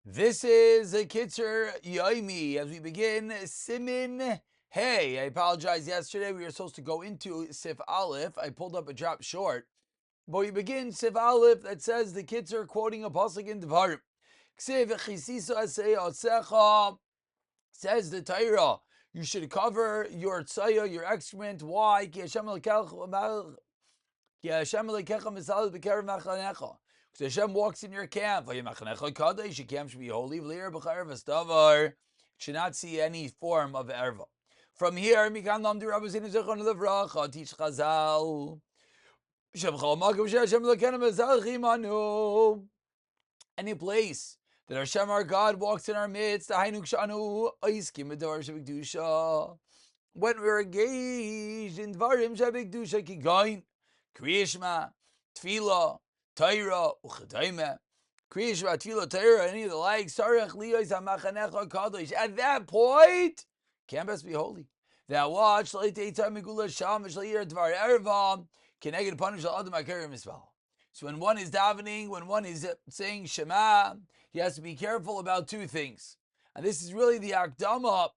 This is a Kitzur Yoimi as we begin Simin Hey. I apologize. Yesterday we were supposed to go into Sif Aleph. I pulled up a drop short. But we begin Sif Aleph that says the Kitzur quoting a pasuk in Devarim. Says the Torah, you should cover your tzaya, your excrement. Why? Because Hashem walks in your camp. Your camp should be holy. Should not see any form of erva. From here, teach Chazal. Any place that Hashem our God walks in our midst, when we're engaged in Dvarim Shabik Dusha Kigain, Kriyishma, Tfila, Torah, Uchadayme, Kriyishma, Tfila, Torah, any of the like, Sarach Liyos HaMachanecha Kadosh. At that point, can't best be holy. That watch, Shalite Eitam Megula Sham, Shalir Dvar Erva, Keneged Punish Adam Akarim Misval. So when one is davening, when one is saying Shema, he has to be careful about two things. And this is really the Akdama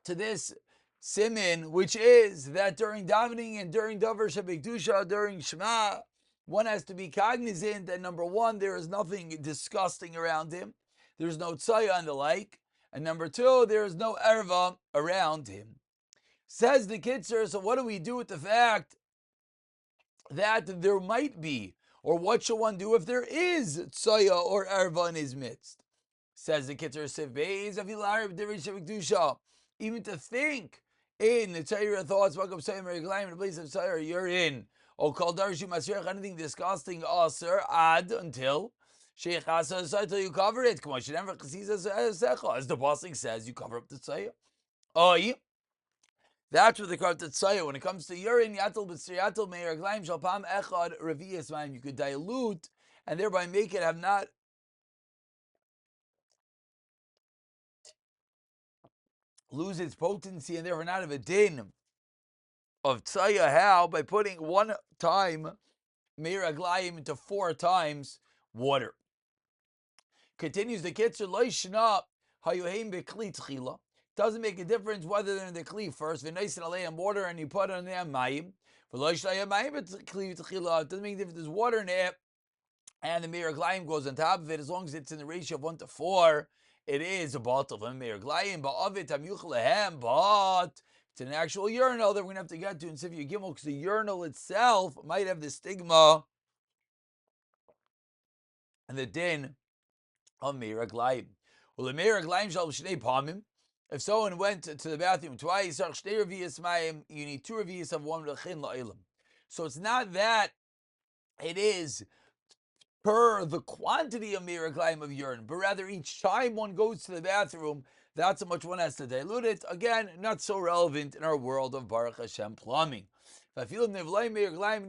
to this Simin, which is that during davening and during Davar Shabbat during Shema, one has to be cognizant that number one, there is nothing disgusting around him. There's no tzaya and the like. And number two, there is no erva around him. Says the Kitzur, so what do we do with the fact that there might be, or what should one do if there is tzaya or erva in his midst? Says the Kitzur, even to think in the Torah thoughts, in the place of Torah, you're in. Or called Darshu Masriach, anything disgusting, Aser, Ad, until Sheikh Asa, until you cover it. As the Pasuk says, you cover up the Tzayah. That's what they call it, the Tzayah. When it comes to urine, Yatel B'Tzriyatel Meir Aglaim Shalpam Echad Revi'is Mayim, you could dilute and thereby make it have not lose its potency and therefore not have a din of tzaya. How? By putting one time meir aglayim into 4 times water. Continues the Kitzur, loishna hayuheim bekli tchila. Doesn't make a difference whether they're in the kli first. V'naisin aleihem water and you put on them mayim. V'loishna mayim bekli tchila. It doesn't make a difference. There's water in it, and the meir aglayim goes on top of it. As long as it's in the ratio of 1 to 4, it is a bottle of meir aglayim. But of it tamyuchlehem, but it's an actual urinal that we're going to have to get to in Sifya Gimel, because the urinal itself might have the stigma and the din of Meir Aglaim. Well, the Meir Aglaim shall shnei pamim. If someone went to the bathroom twice, you need 2 revi'as of 1 rechin la'ilam. So it's not that it is per the quantity of Meir Aglaim of urine, but rather each time one goes to the bathroom, that's how much one has to dilute it. Again, not so relevant in our world of Baruch Hashem plumbing. If I feel and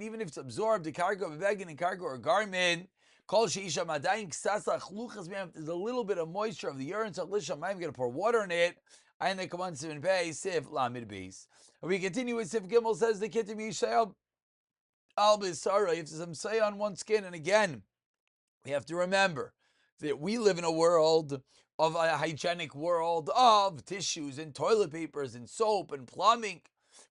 even if it's absorbed, the cargo of a begin and cargo or garment, there's a little bit of moisture of the urine, so I'm going to pour water in it, and then come on Sif Pei, Sif Lamid Beis. We continue with Sif Gimel, says the Kitim Yishayab Al Bisara, if there's some say on one's skin, and again, we have to remember that we live in a world of a hygienic world of tissues and toilet papers and soap and plumbing,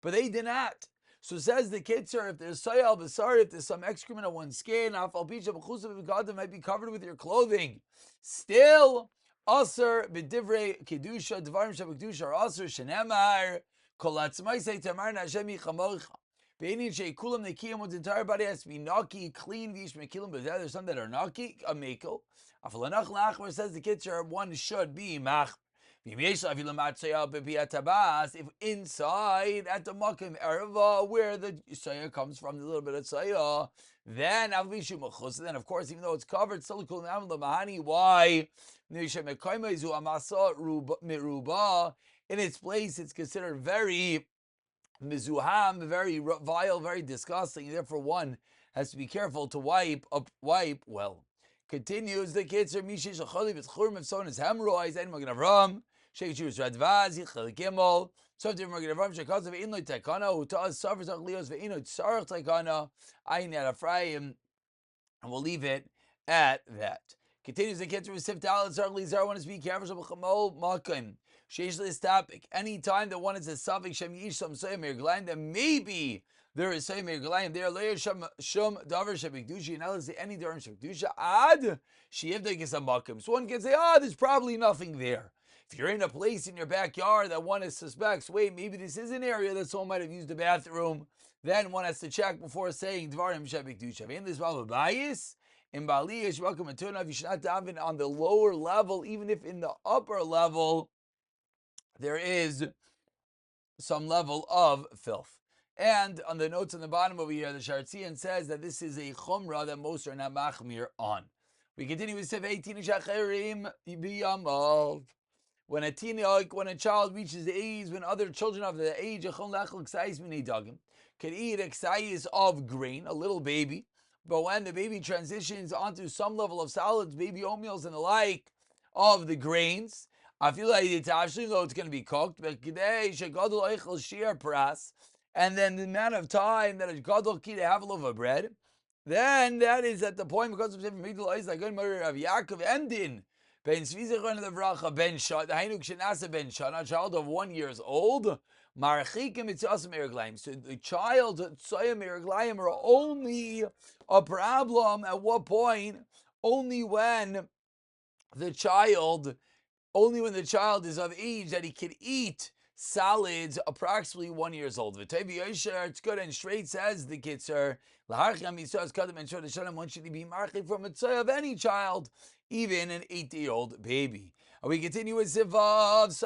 but they did not. So says the Kitzur, if there's sayal b'sar, if there's some excrement on one's skin, it might be covered with your clothing. Still, aser b'divrei Kedusha, dvarim shabak Kedusha, or aser shenemar, kol atzmaisei tamar na'Hashem yichamocha. Beinin sheikulam nekiyam, one's entire body has to be naki, clean, v'ish mekilim, but there's some that are naki, a mekel. Afalanach lachmer, says the Kitzur, one should be mach. If inside at the makim erva where the saya comes from, the little bit of saya, then of course, even though it's covered, still cool mahani. Why? In its place, it's considered very mizuham, very vile, very disgusting. Therefore, one has to be careful to wipe well. Continues the Kitzur, Mishish Acholi B'Tchurim, if someone is hemorrhoids, and Magen Avram, Sheikh Jewish Radvaz, Yichel Gimel, Softim Magen Avram, Shekazav, Inloy Tekana, who taught suffers Achlios, Ve'inot Sarach Tekana, Ayin Ad Ephraim, and we'll leave it at that. Continues the Kitzur with Sif Dalit Zarli Zar. One is be careful of Chamol Makim. Sheish this topic. Anytime that one is a Safik Shem Yish Some Sayamir Glam, then maybe there is Sayamir Glam there. Layer Shum Davar Shem Kedushah. Now let's say any Davar Shem Kedushah. Ad Sheyevdek is a Makim. So one can say, there's probably nothing there. If you're in a place in your backyard that one suspects, wait, maybe this is an area that someone might have used the bathroom, then one has to check before saying Dvarim Shebek Dusha. In this Baba Bayis, in Baliyish, welcome to Tunav, you should not daven on the lower level, even if in the upper level there is some level of filth. And on the notes on the bottom over here, the Shartzian says that this is a chumrah that most are not machmir on. We continue with Sev 18 Shacherim Biyamav. When a child reaches the age, when other children of the age can eat exayis of grain, a little baby, but when the baby transitions onto some level of solids, baby oatmeals and the like of the grains, I feel like it's actually though it's going to be cooked, and then the amount of time that a gadol ki to have a loaf of bread, then that is at the point because of Yaakov Emdin. Ben Svizachon of the Vracha Ben Shot, the Hainuk Shenasa Ben Shot, a child of 1 year old. Marchikim Mitzvah Meriglayim. So the child Tzayim Meriglayim are only a problem at what point? Only when the child is of age that he can eat solids approximately 1 year old. It's good and straight, says the Kitzur. One should be marking from a tzay of any child, even an 8-year-old baby. And we continue with Sivav. Let's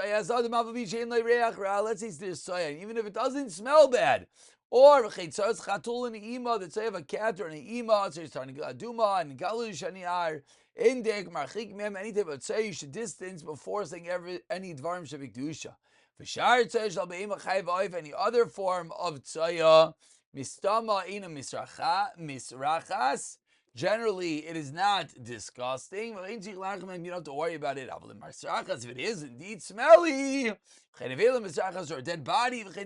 say there's soya, even if it doesn't smell bad. Or chatul and ima, the tzay of a cat or an ima, so it's turning aduma and galu shaniar. Indek marchik mem, any type of tzay you should distance before saying any dvarim shabik dusha. V'shar tzay shall be ima chayv any other form of tzaya. Mistama ina misrachas. Generally, it is not disgusting. You don't have to worry about it. If it is indeed smelly, or a dead body, and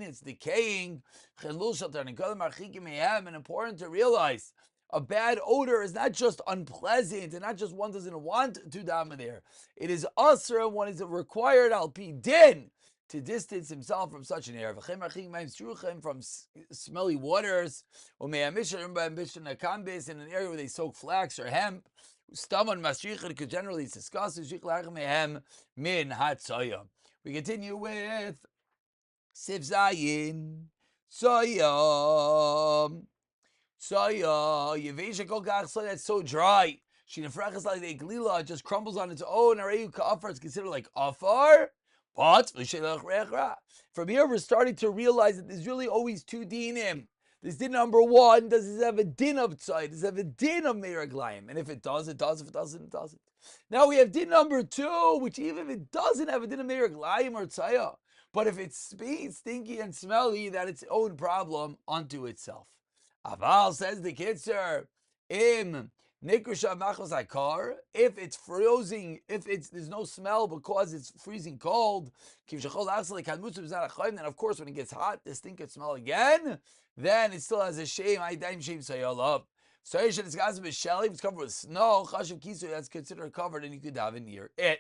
it's decaying, and important to realize, a bad odor is not just unpleasant, and not just one doesn't want to daven there. It is usher, one is required al pi din to distance himself from such an area. From smelly waters, in an area where they soak flax or hemp. Because generally it's discussed. We continue with Sif Zayin. Soya, Yevesha Kokach, so that's so dry. She nefrachas like the glila, it just crumbles on its own. Arayu ka'afar is considered like afar. But from here, we're starting to realize that there's really always two dinim. This din number one, does this have a din of tzai? Does it have a din of meraglayim? And if it does, it does. If it doesn't, it doesn't. Now we have din number two, which even if it doesn't have a din of meraglayim or tzaya, but if it's stinky and smelly, that it's own problem unto itself. Aval, says the Kitzur, if it's freezing, there's no smell because it's freezing cold, then of course when it gets hot, the stink could smell again. Then it still has a shame. So it's covered with snow. That's considered covered, and you could daven near it.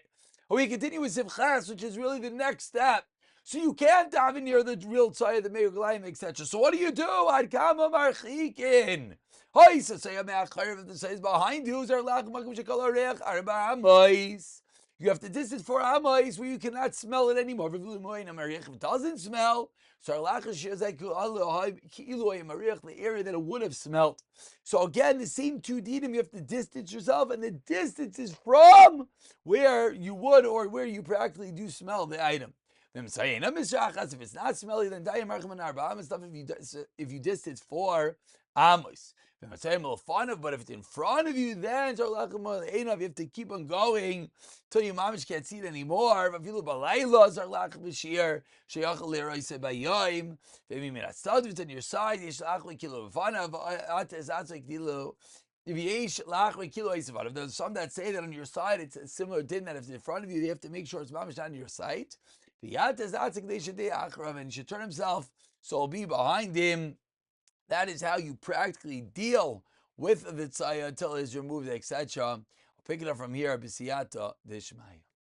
We continue with Sivchas, which is really the next step. So you can't daven near the real tzayah, the meiruglayim, etc. So what do? Ad kama marchikin. Hoy, so say if the says behind you, you have to distance 4 amois where you cannot smell it anymore. If it doesn't smell, so the area that it would have smelled. So again, the same two dinim, you have to distance yourself, and the distance is from where you would or where you practically do smell the item. If it's not smelly, then if you distance 4 amos. But if it's in front of you, then you have to keep on going till your mamish can't see it anymore. If it's on your side, if there's some that say that on your side, it's a similar din that if it's in front of you, you have to make sure it's mamish not on your side. And he should turn himself, so it'll be behind him. That is how you practically deal with the tzaya until it is removed, etc. I'll pick it up from here, b'siyata d'ishmaya.